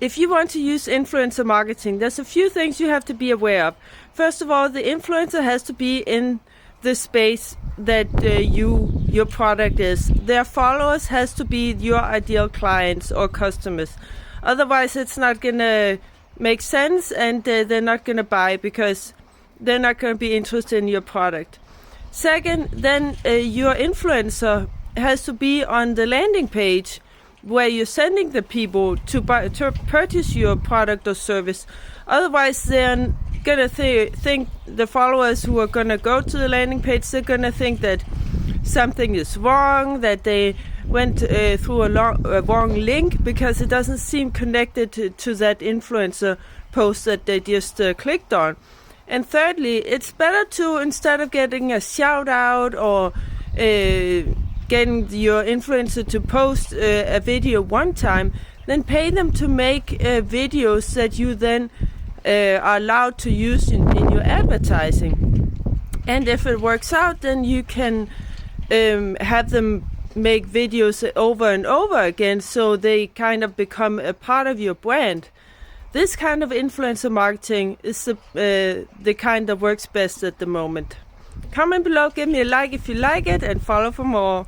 if you want to use influencer marketing, there's a few things you have to be aware of. First of all, the influencer has to be in the space that your product is. Their followers has to be your ideal clients or customers. Otherwise, it's not going to make sense, and they're not going to buy because they're not going to be interested in your product. Second, then your influencer has to be on the landing page where you're sending the people to purchase your product or service. Otherwise, they're going to think the followers who are going to go to the landing page, they're going to think that something is wrong, that they went through a wrong link because it doesn't seem connected to that influencer post that they just clicked on. And thirdly, it's better to, instead of getting a shout out or getting your influencer to post a video one time, then pay them to make videos that you then are allowed to use in your advertising. And if it works out, then you can have them make videos over and over again, so they kind of become a part of your brand. This kind of influencer marketing is the kind that works best at the moment. Comment below, give me a like if you like it, and follow for more.